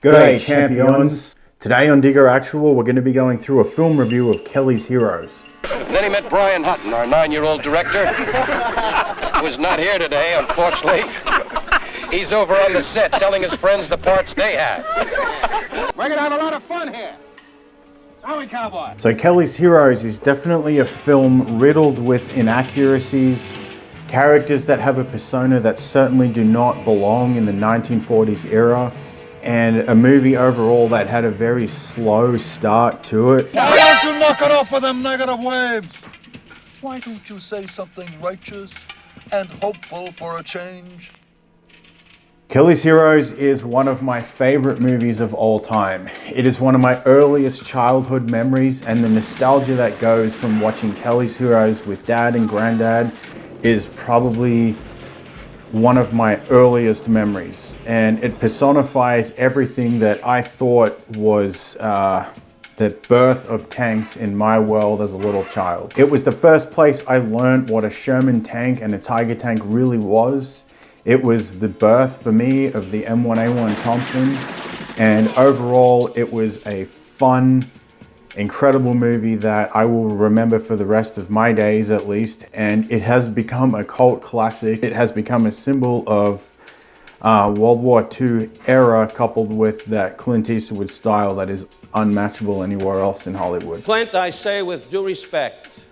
G'day champions! Today on Digger Actual we're going to be going through a film review of Kelly's Heroes. Then he met Brian Hutton, our 9-year-old director, who is not here today, unfortunately. He's over on the set telling his friends the parts they have. We're going to have a lot of fun here. Are we, cowboy? So Kelly's Heroes is definitely a film riddled with inaccuracies, characters that have a persona that certainly do not belong in the 1940s era, and a movie overall that had a very slow start to it. Why don't you knock it off with them negative waves? Why don't you say something righteous and hopeful for a change? Kelly's Heroes is one of my favorite movies of all time. It is one of my earliest childhood memories, and the nostalgia that goes from watching Kelly's Heroes with Dad and Granddad is probably one of my earliest memories, and it personifies everything that I thought was the birth of tanks in my world as a little child. It was the first place I learned what a Sherman tank and a Tiger tank really was. It was the birth for me of the M1A1 Thompson, and overall it was a fun, incredible movie that I will remember for the rest of my days at least, and it has become a cult classic. It has become a symbol of World War II era, coupled with that Clint Eastwood style that is unmatchable anywhere else in Hollywood. Clint, I say with due respect,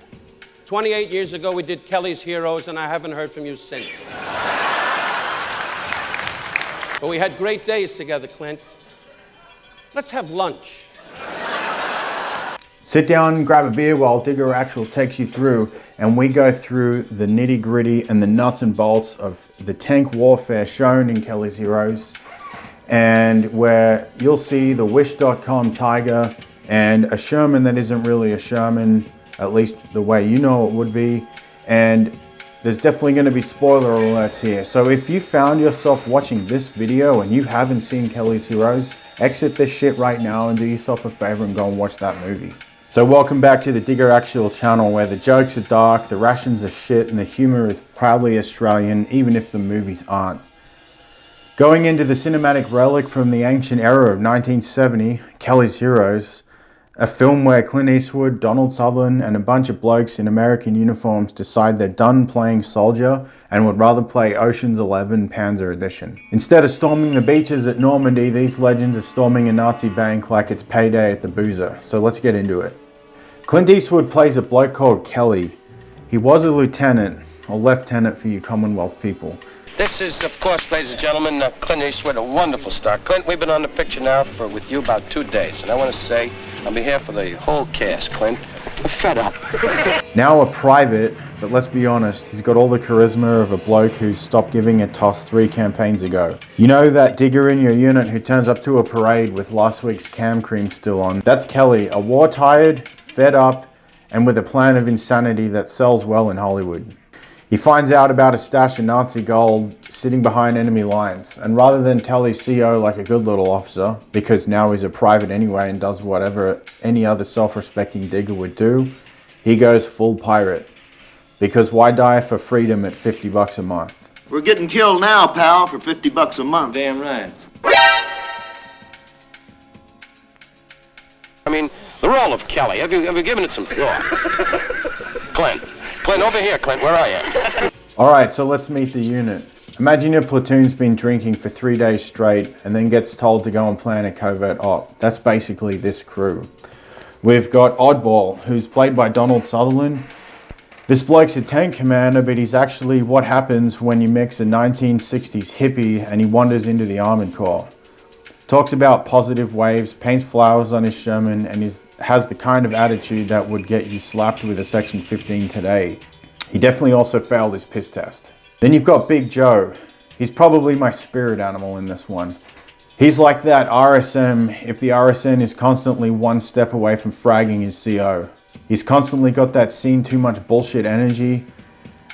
28 years ago we did Kelly's Heroes and I haven't heard from you since. But we had great days together, Clint. Let's have lunch. Sit down, grab a beer while Digger Actual takes you through, and we go through the nitty gritty and the nuts and bolts of the tank warfare shown in Kelly's Heroes, and where you'll see the Wish.com Tiger and a Sherman that isn't really a Sherman, at least the way you know it would be, and there's definitely going to be spoiler alerts here. So if you found yourself watching this video and you haven't seen Kelly's Heroes, exit this shit right now and do yourself a favor and go and watch that movie. So welcome back to the Digger Actual channel, where the jokes are dark, the rations are shit, and the humor is proudly Australian, even if the movies aren't. Going into the cinematic relic from the ancient era of 1970, Kelly's Heroes, a film where Clint Eastwood, Donald Sutherland, and a bunch of blokes in American uniforms decide they're done playing soldier and would rather play Ocean's 11 Panzer Edition. Instead of storming the beaches at Normandy, these legends are storming a Nazi bank like it's payday at the Boozer. So let's get into it. Clint Eastwood plays a bloke called Kelly. He was a lieutenant, or lieutenant for you Commonwealth people. This is, of course, ladies and gentlemen, Clint Eastwood, a wonderful star. Clint, we've been on the picture now with you about 2 days, and I want to say, on behalf of the whole cast, Clint, I'm fed up. Now a private, but let's be honest, he's got all the charisma of a bloke who stopped giving a toss 3 campaigns ago. You know that digger in your unit who turns up to a parade with last week's cam cream still on? That's Kelly, a war-tired, fed up, and with a plan of insanity that sells well in Hollywood. He finds out about a stash of Nazi gold sitting behind enemy lines, and rather than tell his CO like a good little officer, because now he's a private anyway and does whatever any other self-respecting digger would do, he goes full pirate. Because why die for freedom at $50 a month? We're getting killed now, pal, for $50 a month. Damn right. I mean, the role of Kelly, have you given it some thought? Clint, over here, Clint, where are you? Alright, so let's meet the unit. Imagine your platoon's been drinking for 3 days straight and then gets told to go and plan a covert op. That's basically this crew. We've got Oddball, who's played by Donald Sutherland. This bloke's a tank commander, but he's actually what happens when you mix a 1960s hippie and he wanders into the Armored Corps. Talks about positive waves, paints flowers on his Sherman, and has the kind of attitude that would get you slapped with a Section 15 today. He definitely also failed his piss test. Then you've got Big Joe. He's probably my spirit animal in this one. He's like that RSM if the RSN is constantly one step away from fragging his CO. He's constantly got that seen too much bullshit energy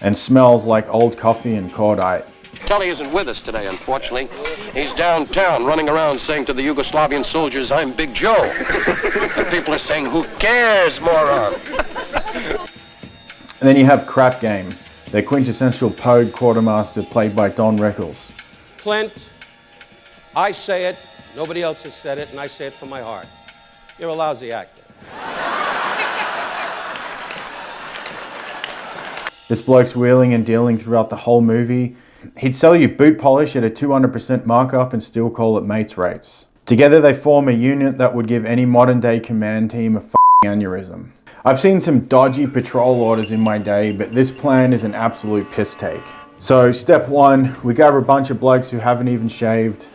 and smells like old coffee and cordite. Kelly isn't with us today, unfortunately. He's downtown running around saying to the Yugoslavian soldiers, I'm Big Joe. And people are saying, who cares, moron? And then you have Crap Game, the quintessential Pode quartermaster played by Don Rickles. Clint, I say it, Nobody else has said it, and I say it from my heart. You're a lousy actor. This bloke's wheeling and dealing throughout the whole movie. He'd sell you boot polish at a 200% markup and still call it mates rates. Together they form a unit that would give any modern day command team a aneurysm. I've seen some dodgy patrol orders in my day, but this plan is an absolute piss take. So step 1, we grab a bunch of blokes who haven't even shaved.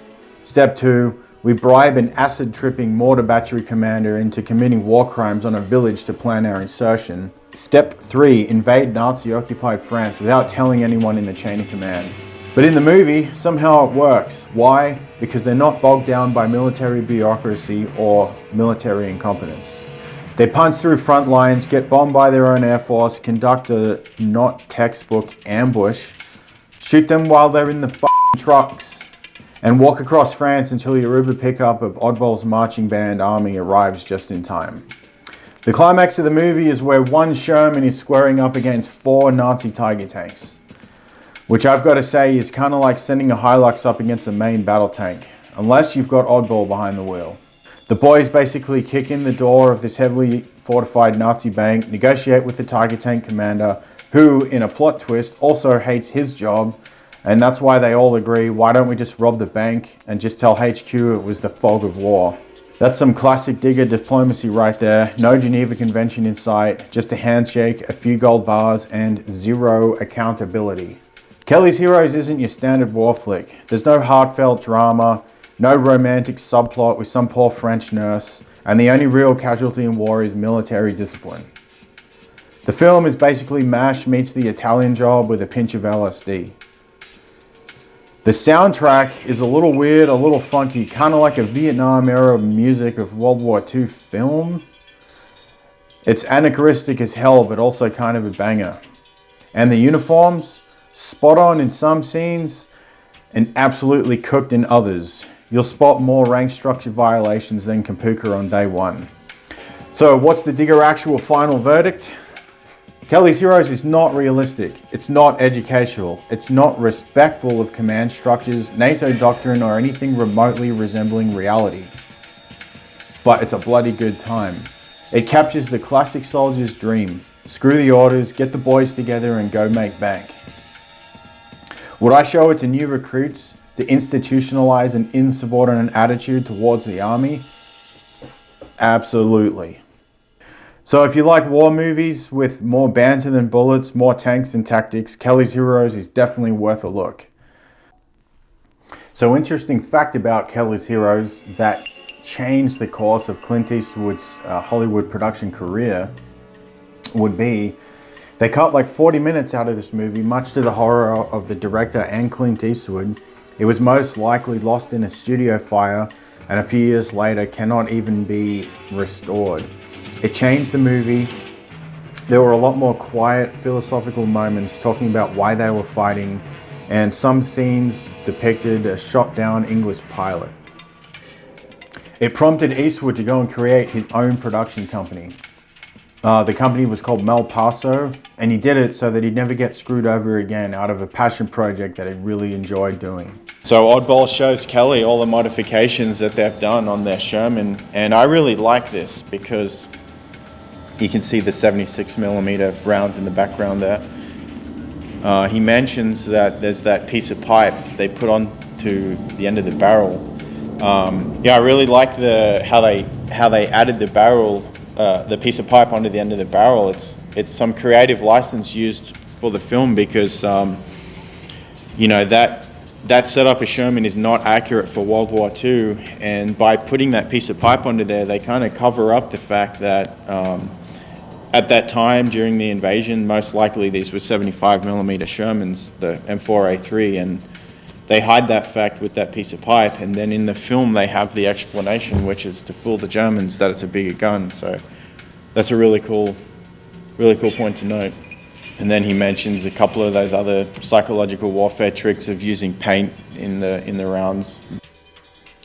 Step 2, we bribe an acid tripping mortar battery commander into committing war crimes on a village to plan our insertion. Step 3, invade Nazi-occupied France without telling anyone in the chain of command. But in the movie, somehow it works. Why? Because they're not bogged down by military bureaucracy or military incompetence. They punch through front lines, get bombed by their own air force, conduct a not textbook ambush, shoot them while they're in the trucks, and walk across France until your Uber pickup of Oddball's marching band army arrives just in time. The climax of the movie is where one Sherman is squaring up against 4 Nazi Tiger tanks, which I've got to say is kind of like sending a Hilux up against a main battle tank, unless you've got Oddball behind the wheel. The boys basically kick in the door of this heavily fortified Nazi bank, negotiate with the Tiger tank commander, who, in a plot twist, also hates his job, and that's why they all agree, why don't we just rob the bank and just tell HQ it was the fog of war. That's some classic digger diplomacy right there. No Geneva Convention in sight, just a handshake, a few gold bars, and zero accountability. Kelly's Heroes isn't your standard war flick. There's no heartfelt drama, no romantic subplot with some poor French nurse, and the only real casualty in war is military discipline. The film is basically MASH meets the Italian Job with a pinch of LSD. The soundtrack is a little weird, a little funky, kind of like a Vietnam era music of World War II film. It's anachronistic as hell, but also kind of a banger. And the uniforms, spot on in some scenes and absolutely cooked in others. You'll spot more rank structure violations than Kampuka on day 1. So what's the digger actual final verdict? Kelly's Heroes is not realistic, it's not educational, it's not respectful of command structures, NATO doctrine, or anything remotely resembling reality. But it's a bloody good time. It captures the classic soldier's dream. Screw the orders, get the boys together and go make bank. Would I show it to new recruits to institutionalize an insubordinate attitude towards the army? Absolutely. So if you like war movies with more banter than bullets, more tanks and tactics, Kelly's Heroes is definitely worth a look. So interesting fact about Kelly's Heroes that changed the course of Clint Eastwood's Hollywood production career would be they cut like 40 minutes out of this movie, much to the horror of the director and Clint Eastwood. It was most likely lost in a studio fire and a few years later cannot even be restored. It changed the movie. There were a lot more quiet, philosophical moments talking about why they were fighting, and some scenes depicted a shot down English pilot. It prompted Eastwood to go and create his own production company. The company was called Mel Paso, and he did it so that he'd never get screwed over again out of a passion project that he really enjoyed doing. So Oddball shows Kelly all the modifications that they've done on their Sherman, and I really like this because you can see the 76mm rounds in the background there. He mentions that there's that piece of pipe they put on to the end of the barrel. Yeah, I really like how they added the barrel, the piece of pipe onto the end of the barrel. It's some creative license used for the film because you know that setup of Sherman is not accurate for World War II, and by putting that piece of pipe onto there, they kind of cover up the fact that at that time during the invasion, most likely these were 75mm Shermans, the M4A3, and they hide that fact with that piece of pipe, and then in the film they have the explanation, which is to fool the Germans that it's a bigger gun. So that's a really cool point to note. And then he mentions a couple of those other psychological warfare tricks of using paint in the rounds.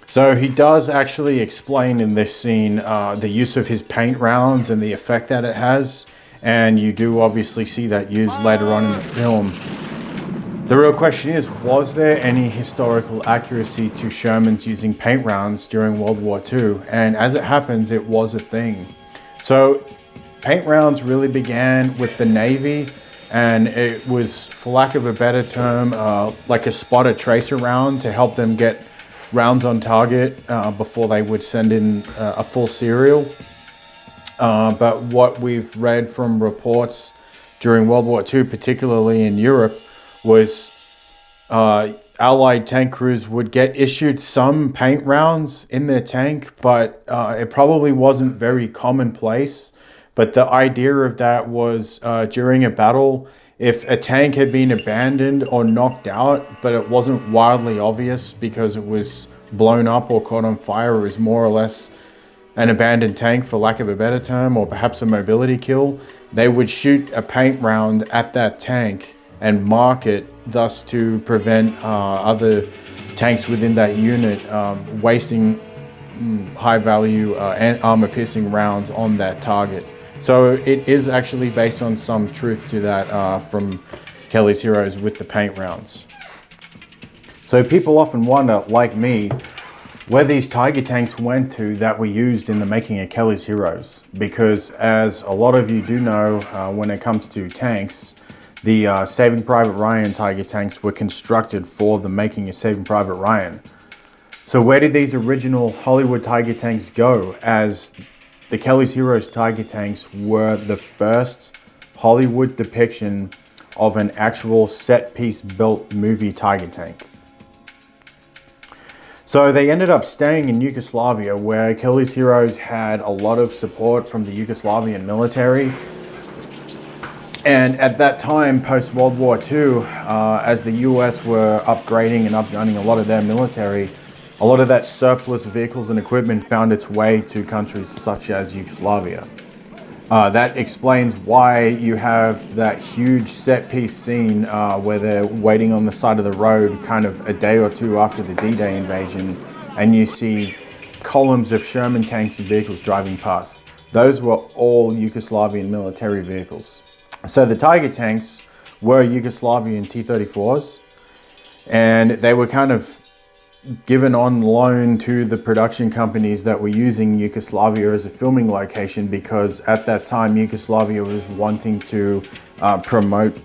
So he does actually explain in this scene the use of his paint rounds and the effect that it has, and you do obviously see that used later on in the film. The real question is, was there any historical accuracy to Shermans using paint rounds during World War II? And as it happens, it was a thing. So paint rounds really began with the Navy, and it was, for lack of a better term, like a spotter tracer round to help them get rounds on target before they would send in a full serial. But what we've read from reports during World War II, particularly in Europe, was Allied tank crews would get issued some paint rounds in their tank, but it probably wasn't very commonplace. But the idea of that was during a battle, if a tank had been abandoned or knocked out, but it wasn't wildly obvious because it was blown up or caught on fire, it was more or less an abandoned tank, for lack of a better term, or perhaps a mobility kill, they would shoot a paint round at that tank and mark it, thus to prevent other tanks within that unit wasting high value armor piercing rounds on that target. So it is actually based on some truth to that from Kelly's Heroes with the paint rounds. So people often wonder, like me, where these Tiger tanks went to that were used in the making of Kelly's Heroes. Because as a lot of you do know, when it comes to tanks, the Saving Private Ryan Tiger tanks were constructed for the making of Saving Private Ryan. So where did these original Hollywood Tiger tanks go, as the Kelly's Heroes Tiger tanks were the first Hollywood depiction of an actual set-piece built movie Tiger tank? So they ended up staying in Yugoslavia, where Kelly's Heroes had a lot of support from the Yugoslavian military. And at that time, post-World War II, as the US were upgrading and upgunning a lot of their military, a lot of that surplus vehicles and equipment found its way to countries such as Yugoslavia. That explains why you have that huge set-piece scene where they're waiting on the side of the road kind of a day or two after the D-Day invasion, and you see columns of Sherman tanks and vehicles driving past. Those were all Yugoslavian military vehicles. So the Tiger tanks were Yugoslavian T-34s, and they were kind of given on loan to the production companies that were using Yugoslavia as a filming location, because at that time Yugoslavia was wanting to promote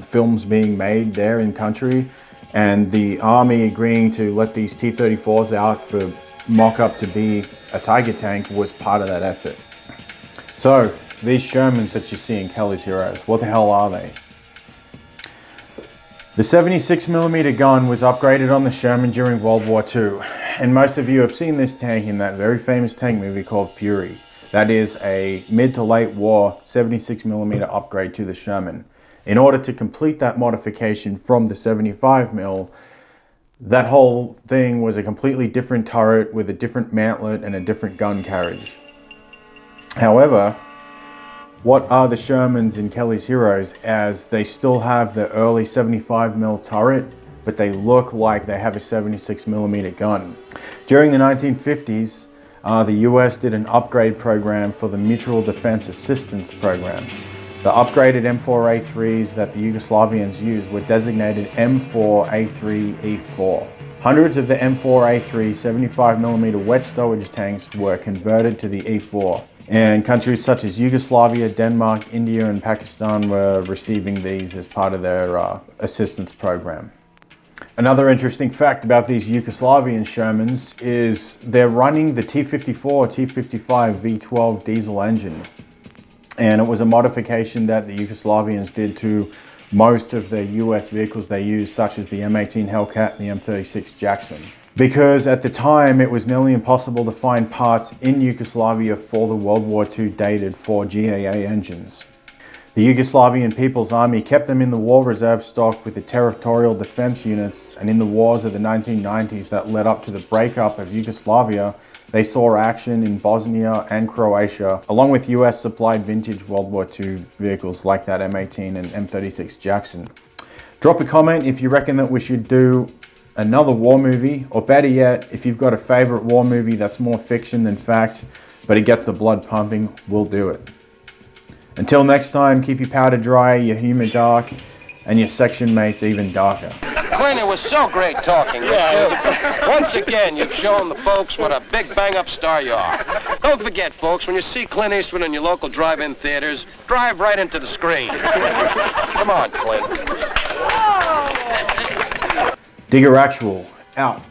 films being made there in country, and the army agreeing to let these T-34s out for mock-up to be a Tiger tank was part of that effort. So these Shermans that you see in Kelly's Heroes, what the hell are they? The 76mm gun was upgraded on the Sherman during World War II, and most of you have seen this tank in that very famous tank movie called Fury. That is a mid to late war 76mm upgrade to the Sherman. In order to complete that modification from the 75mm, that whole thing was a completely different turret with a different mantlet and a different gun carriage. However, what are the Shermans in Kelly's Heroes, as they still have the early 75mm turret, but they look like they have a 76mm gun. During the 1950s, the US did an upgrade program for the Mutual Defense Assistance Program. The upgraded M4A3s that the Yugoslavians used were designated M4A3E4. Hundreds of the M4A3 75mm wet stowage tanks were converted to the E4. And countries such as Yugoslavia, Denmark, India, and Pakistan were receiving these as part of their assistance program. Another interesting fact about these Yugoslavian Shermans is they're running the T-54, T-55 V12 diesel engine. And it was a modification that the Yugoslavians did to most of the US vehicles they used, such as the M18 Hellcat and the M36 Jackson. Because at the time it was nearly impossible to find parts in Yugoslavia for the World War II dated Ford GAA engines. The Yugoslavian People's Army kept them in the war reserve stock with the territorial defense units, and in the wars of the 1990s that led up to the breakup of Yugoslavia, they saw action in Bosnia and Croatia, along with US supplied vintage World War II vehicles like that M18 and M36 Jackson. Drop a comment if you reckon that we should do another war movie, or better yet, if you've got a favorite war movie that's more fiction than fact, but it gets the blood pumping, we'll do it. Until next time, keep your powder dry, your humor dark, and your section mates even darker. Clint, it was so great talking with you. Once again, you've shown the folks what a big bang-up star you are. Don't forget, folks, when you see Clint Eastwood in your local drive-in theaters, drive right into the screen. Come on, Clint. Digger Actual, out.